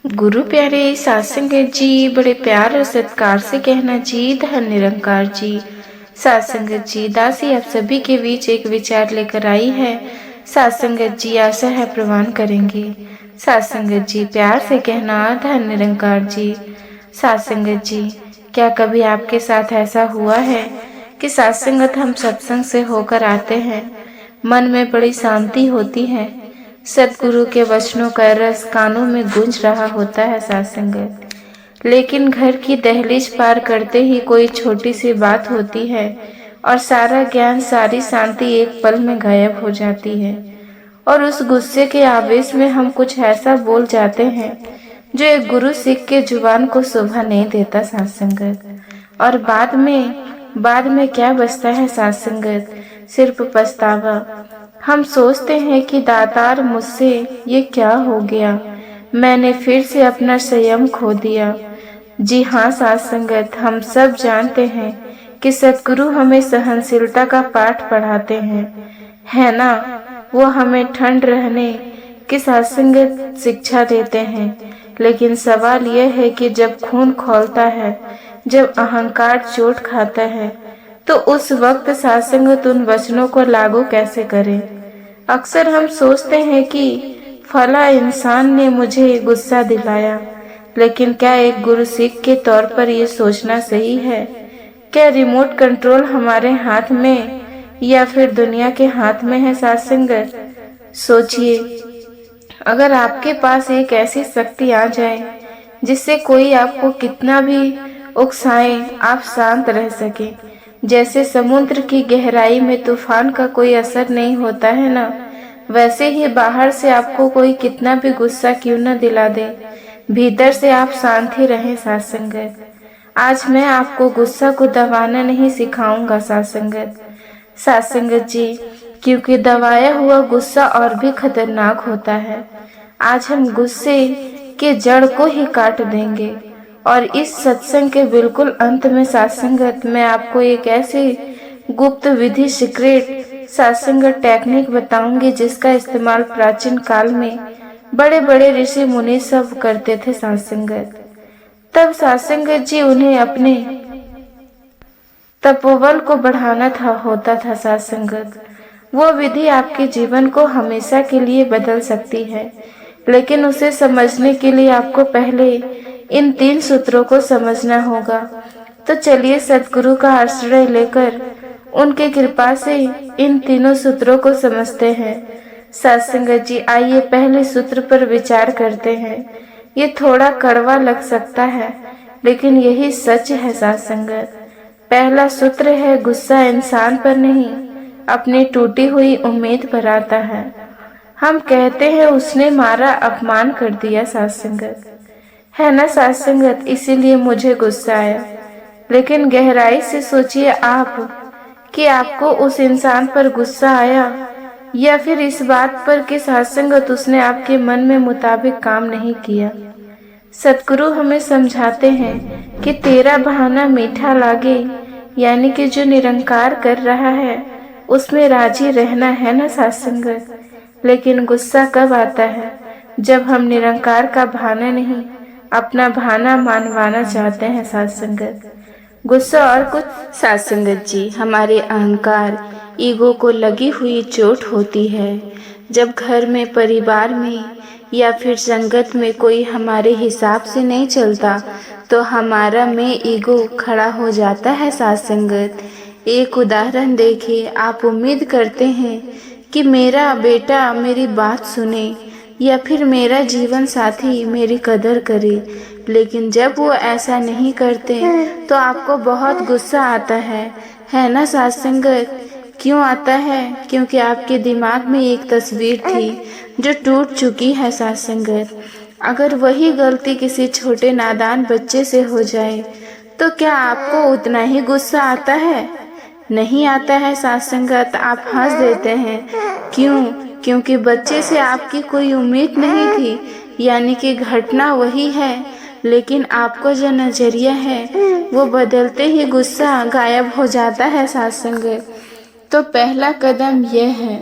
गुरु प्यारे सात संगत जी, बड़े प्यार और सत्कार से कहना जी, धन निरंकार जी। सात संगत जी, दासी आप सभी के बीच एक विचार लेकर आई है। सात संगत जी, आशा है प्रवान करेंगे। सात संगत जी, प्यार से कहना धन निरंकार जी। सात संगत जी, क्या कभी आपके साथ ऐसा हुआ है कि सात संगत हम सत्संग से होकर आते हैं, मन में बड़ी शांति होती है, सतगुरु के वचनों का रस कानों में गूंज रहा होता है सात संगत, लेकिन घर की दहलीज पार करते ही कोई छोटी सी बात होती है और सारा ज्ञान, सारी शांति एक पल में गायब हो जाती है। और उस गुस्से के आवेश में हम कुछ ऐसा बोल जाते हैं जो एक गुरु सिख के जुबान को शोभा नहीं देता सात संगत। और बाद में क्या बचता है सात संगत? सिर्फ पछतावा। हम सोचते हैं कि दातार, मुझसे ये क्या हो गया, मैंने फिर से अपना संयम खो दिया। जी हाँ सात संगत, हम सब जानते हैं कि सतगुरु हमें सहनशीलता का पाठ पढ़ाते हैं, है ना। वो हमें ठंड रहने की सात संगत शिक्षा देते हैं। लेकिन सवाल यह है कि जब खून खौलता है, जब अहंकार चोट खाता है, तो उस वक्त सात संगत उन वचनों को लागू कैसे करें? अक्सर हम सोचते हैं कि फला इंसान ने मुझे गुस्सा दिलाया, लेकिन क्या एक गुरु सिख के तौर पर ये सोचना सही है? क्या रिमोट कंट्रोल हमारे हाथ में या फिर दुनिया के हाथ में है सात संगत? सोचिए, अगर आपके पास एक ऐसी शक्ति आ जाए जिससे कोई आपको कितना भी उकसाए, आप शांत रह सके। जैसे समुद्र की गहराई में तूफान का कोई असर नहीं होता है ना, वैसे ही बाहर से आपको कोई कितना भी गुस्सा क्यों न दिला दे, भीतर से आप शांत ही रहें सात संगत। आज मैं आपको गुस्सा को दबाना नहीं सिखाऊंगा सात संगत। सात संगत जी, क्योंकि दबाया हुआ गुस्सा और भी खतरनाक होता है। आज हम गुस्से के जड़ को ही काट देंगे। और इस सत्संग के बिल्कुल अंत में सात संगत, मैं आपको एक ऐसी गुप्त विधि, सीक्रेट सत्संग टेक्निक बताऊंगी जिसका इस्तेमाल प्राचीन काल में बड़े बड़े ऋषि मुनि सब करते थे सात संगत। तब सात संगत जी उन्हें अपने तपोबल को बढ़ाना होता था सात संगत। वो विधि आपके जीवन को हमेशा के लिए बदल सकती है, लेकिन उसे समझने के लिए आपको पहले इन 3 सूत्रों को समझना होगा। तो चलिए सतगुरु का आश्रय लेकर उनके कृपा से इन तीनों सूत्रों को समझते हैं। सात संगत जी, आइए पहले सूत्र पर विचार करते हैं। ये थोड़ा कड़वा लग सकता है, लेकिन यही सच है सात संगत। पहला सूत्र है, गुस्सा इंसान पर नहीं, अपनी टूटी हुई उम्मीद पर आता है। हम कहते हैं उसने मारा, अपमान कर दिया सात संगत, है ना सात संगत, इसीलिए मुझे गुस्सा आया। लेकिन गहराई से सोचिए आप कि आपको उस इंसान पर गुस्सा आया या फिर इस बात पर कि सात संगत उसने आपके मन में मुताबिक काम नहीं किया। सतगुरु हमें समझाते हैं कि तेरा बहाना मीठा लागे, यानी कि जो निरंकार कर रहा है उसमें राजी रहना, है ना सात संगत। लेकिन गुस्सा कब आता है? जब हम निरंकार का बहाना नहीं, अपना बहाना मानवाना चाहते हैं सात संगत। गुस्सा और कुछ सात संगत जी, हमारे अहंकार, ईगो को लगी हुई चोट होती है। जब घर में, परिवार में या फिर संगत में कोई हमारे हिसाब से नहीं चलता, तो हमारा में ईगो खड़ा हो जाता है सात संगत। एक उदाहरण देखिए, आप उम्मीद करते हैं कि मेरा बेटा मेरी बात सुने या फिर मेरा जीवन साथी मेरी कदर करे, लेकिन जब वो ऐसा नहीं करते तो आपको बहुत गुस्सा आता है ना सात संगत। क्यों आता है? क्योंकि आपके दिमाग में एक तस्वीर थी जो टूट चुकी है सात संगत। अगर वही गलती किसी छोटे नादान बच्चे से हो जाए तो क्या आपको उतना ही गुस्सा आता है? नहीं आता है सात संगत। आप हंस देते हैं। क्यों? क्योंकि बच्चे से आपकी कोई उम्मीद नहीं थी, यानी कि घटना वही है, लेकिन आपको जो नजरिया है वो बदलते ही गुस्सा गायब हो जाता है सात संगत। तो पहला कदम यह है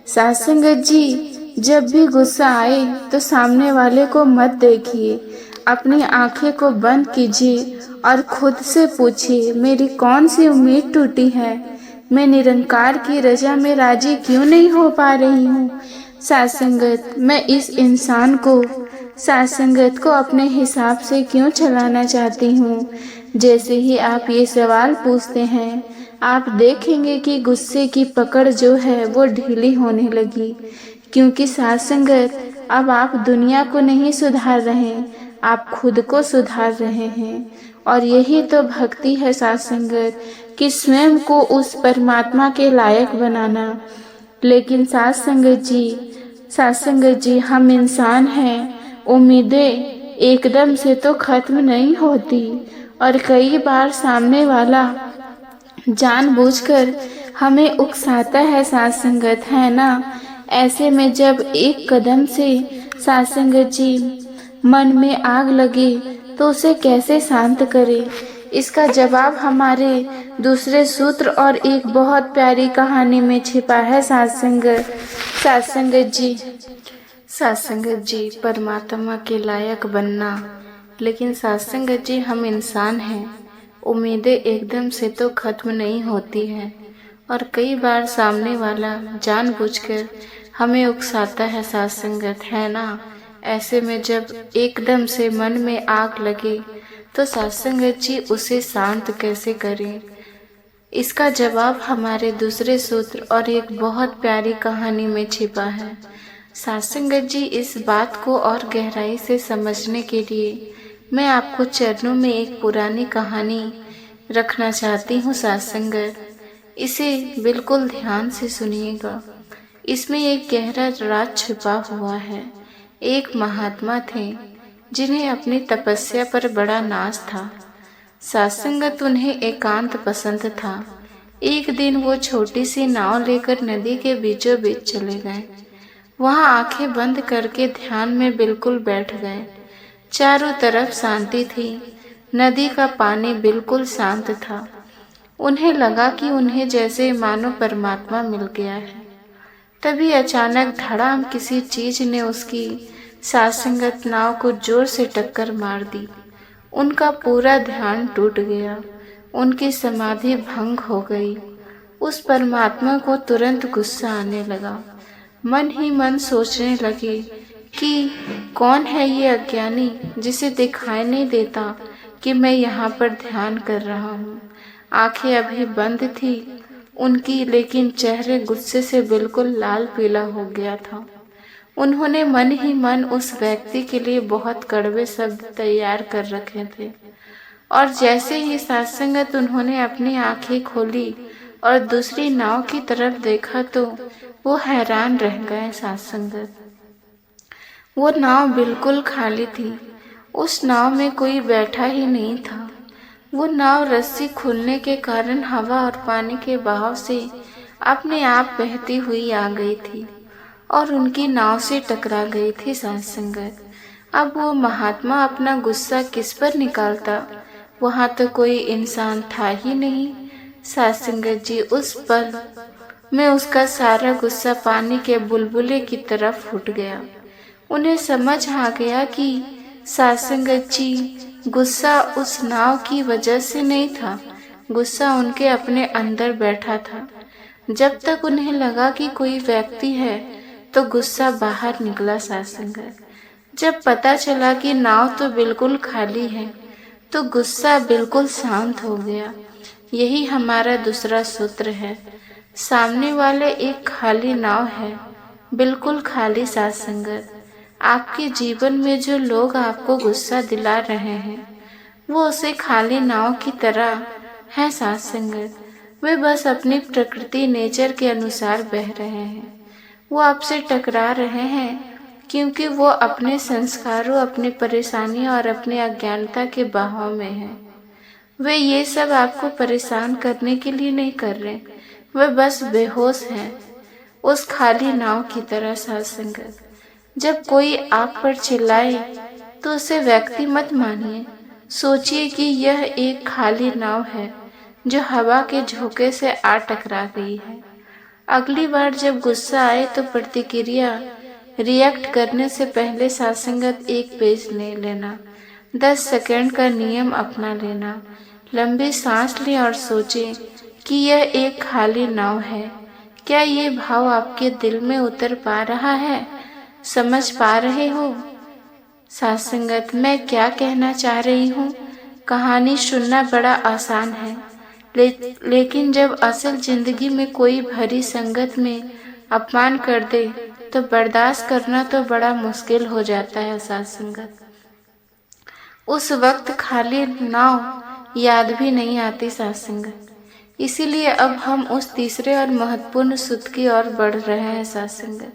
सात संगत जी, जब भी गुस्सा आए तो सामने वाले को मत देखिए, अपनी आंखें को बंद कीजिए और खुद से पूछिए, मेरी कौन सी उम्मीद टूटी है? मैं निरंकार की रजा में राजी क्यों नहीं हो पा रही हूँ? सात्संगत, मैं इस इंसान को, सात्संगत को अपने हिसाब से क्यों चलाना चाहती हूँ? जैसे ही आप ये सवाल पूछते हैं, आप देखेंगे कि गुस्से की पकड़ जो है वो ढीली होने लगी। क्योंकि सात्संगत, अब आप दुनिया को नहीं सुधार रहे, आप खुद को सुधार रहे हैं। और यही तो भक्ति है सात्संगत, कि स्वयं को उस परमात्मा के लायक बनाना। लेकिन सात्संगत जी, हम इंसान हैं, उम्मीदें एकदम से तो खत्म नहीं होती, और कई बार सामने वाला जानबूझकर हमें उकसाता है सात्संगत, है ना? ऐसे में जब एक कदम से सात्संगत जी मन में आग लगे तो उसे कैसे शांत करें? इसका जवाब हमारे दूसरे सूत्र और एक बहुत प्यारी कहानी में छिपा है सात्संगत जी, परमात्मा के लायक बनना। लेकिन सात्संगत जी, हम इंसान हैं, उम्मीदें एकदम से तो खत्म नहीं होती हैं, और कई बार सामने वाला जानबूझकर हमें उकसाता है सात्संगत, है ना? ऐसे में जब एकदम से मन में आग लगे तो सात्संगत जी उसे शांत कैसे करें? इसका जवाब हमारे दूसरे सूत्र और एक बहुत प्यारी कहानी में छिपा है। सात्संगत जी, इस बात को और गहराई से समझने के लिए मैं आपको चरणों में एक पुरानी कहानी रखना चाहती हूँ सात्संगत। इसे बिल्कुल ध्यान से सुनिएगा, इसमें एक गहरा राज छुपा हुआ है। एक महात्मा थे जिन्हें अपनी तपस्या पर बड़ा नाज था। सात्संगत, उन्हें एकांत पसंद था। एक दिन वो छोटी सी नाव लेकर नदी के बीचों बीच चले गए। वहां आंखें बंद करके ध्यान में बिल्कुल बैठ गए। चारों तरफ शांति थी, नदी का पानी बिल्कुल शांत था। उन्हें लगा कि उन्हें जैसे मानो परमात्मा मिल गया है। तभी अचानक धड़ाम किसी चीज ने उसकी सात्संगत नाव को जोर से टक्कर मार दी। उनका पूरा ध्यान टूट गया, उनकी समाधि भंग हो गई। उस परमात्मा को तुरंत गुस्सा आने लगा। मन ही मन सोचने लगे कि कौन है ये अज्ञानी जिसे दिखाई नहीं देता कि मैं यहाँ पर ध्यान कर रहा हूँ। आंखें अभी बंद थी उनकी, लेकिन चेहरे गुस्से से बिल्कुल लाल पीला हो गया था। उन्होंने मन ही मन उस व्यक्ति के लिए बहुत कड़वे शब्द तैयार कर रखे थे। और जैसे ही सात्संगत उन्होंने अपनी आंखें खोली और दूसरी नाव की तरफ देखा तो वो हैरान रह गए सात्संगत। वो नाव बिल्कुल खाली थी, उस नाव में कोई बैठा ही नहीं था। वो नाव रस्सी खुलने के कारण हवा और पानी के बहाव से अपने आप बहती हुई आ गई थी और उनकी नाव से टकरा गई थी सात्संगत। अब वो महात्मा अपना गुस्सा किस पर निकालता? वहां तो कोई इंसान था ही नहीं। सात्संगत जी, उस पल में उसका सारा गुस्सा पानी के बुलबुले की तरफ फूट गया। उन्हें समझ आ गया कि सात्संगत जी, गुस्सा उस नाव की वजह से नहीं था, गुस्सा उनके अपने अंदर बैठा था। जब तक उन्हें लगा कि कोई व्यक्ति है तो गुस्सा बाहर निकला सात्संगत। जब पता चला कि नाव तो बिल्कुल खाली है तो गुस्सा बिल्कुल शांत हो गया। यही हमारा दूसरा सूत्र है। सामने वाले एक खाली नाव है, बिल्कुल खाली सात्संगत। आपके जीवन में जो लोग आपको गुस्सा दिला रहे हैं वो उसे खाली नाव की तरह है सात्संगत। वे बस अपनी प्रकृति नेचर के अनुसार बह रहे हैं। वो आपसे टकरा रहे हैं क्योंकि वो अपने संस्कारों, अपनी परेशानियों और अपने अज्ञानता के बहाव में हैं। वे ये सब आपको परेशान करने के लिए नहीं कर रहे, वे बस बेहोश हैं उस खाली नाव की तरह सात्संगत। जब कोई आप पर चिल्लाए तो उसे व्यक्ति मत मानिए, सोचिए कि यह एक खाली नाव है जो हवा के झोंके से आ टकरा गई है। अगली बार जब गुस्सा आए तो प्रतिक्रिया रिएक्ट करने से पहले सत्संगत एक पेज ले लेना। 10 सेकंड का नियम अपना लेना। लंबी सांस लें और सोचें कि यह एक खाली नाव है। क्या ये भाव आपके दिल में उतर पा रहा है? समझ पा रहे हो? सत्संगत, मैं क्या कहना चाह रही हूँ? कहानी सुनना बड़ा आसान है, लेकिन जब असल जिंदगी में कोई भरी संगत में अपमान कर दे तो बर्दाश्त करना तो बड़ा मुश्किल हो जाता है। सत्संगत, उस वक्त खाली नाव याद भी नहीं आती। सत्संगत, इसीलिए अब हम उस तीसरे और महत्वपूर्ण सूत्र की ओर बढ़ रहे हैं। सत्संगत,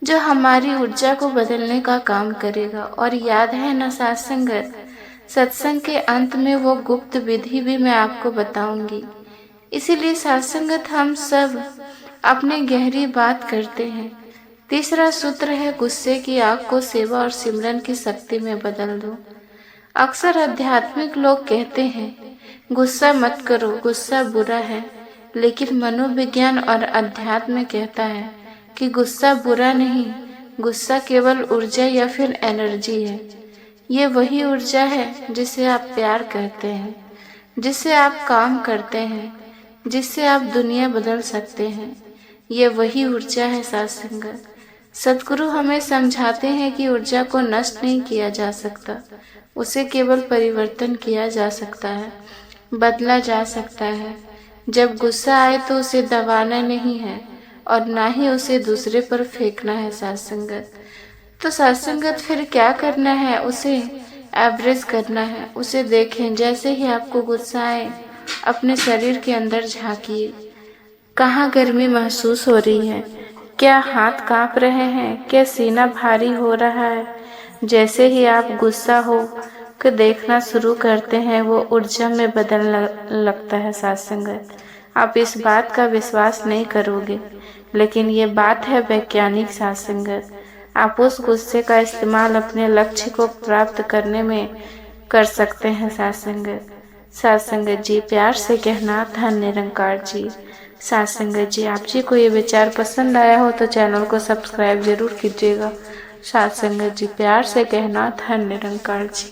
जो हमारी ऊर्जा को बदलने का काम करेगा। और याद है ना सत्संगत, सत्संग के अंत में वो गुप्त विधि भी मैं आपको बताऊंगी। इसीलिए सत्संगत, हम सब अपने गहरी बात करते हैं। तीसरा सूत्र है, गुस्से की आग को सेवा और सिमरन की शक्ति में बदल दो। अक्सर आध्यात्मिक लोग कहते हैं गुस्सा मत करो, गुस्सा बुरा है। लेकिन मनोविज्ञान और अध्यात्म कहता है कि गुस्सा बुरा नहीं, गुस्सा केवल ऊर्जा या फिर एनर्जी है। ये वही ऊर्जा है जिसे आप प्यार करते हैं, जिससे आप काम करते हैं, जिससे आप दुनिया बदल सकते हैं। ये वही ऊर्जा है। सत्संगत, सद्गुरु हमें समझाते हैं कि ऊर्जा को नष्ट नहीं किया जा सकता, उसे केवल परिवर्तन किया जा सकता है, बदला जा सकता है। जब गुस्सा आए तो उसे दबाना नहीं है और ना ही उसे दूसरे पर फेंकना है। सत्संगत, तो सत्संगत फिर क्या करना है? उसे एवरेज करना है। उसे देखें, जैसे ही आपको गुस्सा आए अपने शरीर के अंदर झांकिए। कहाँ गर्मी महसूस हो रही है? क्या हाथ कांप रहे हैं? क्या सीना भारी हो रहा है? जैसे ही आप गुस्सा हो को देखना शुरू करते हैं, वो ऊर्जा में बदलने लगता है। सत्संगत, आप इस बात का विश्वास नहीं करोगे, लेकिन ये बात है वैज्ञानिक। सत्संगत, आप उस गुस्से का इस्तेमाल अपने लक्ष्य को प्राप्त करने में कर सकते हैं। सत्संगत जी, प्यार से कहना धन निरंकार जी। सत्संगत जी, आप जी को ये विचार पसंद आया हो तो चैनल को सब्सक्राइब जरूर कीजिएगा। सत्संगत जी, प्यार से कहना धन निरंकार जी।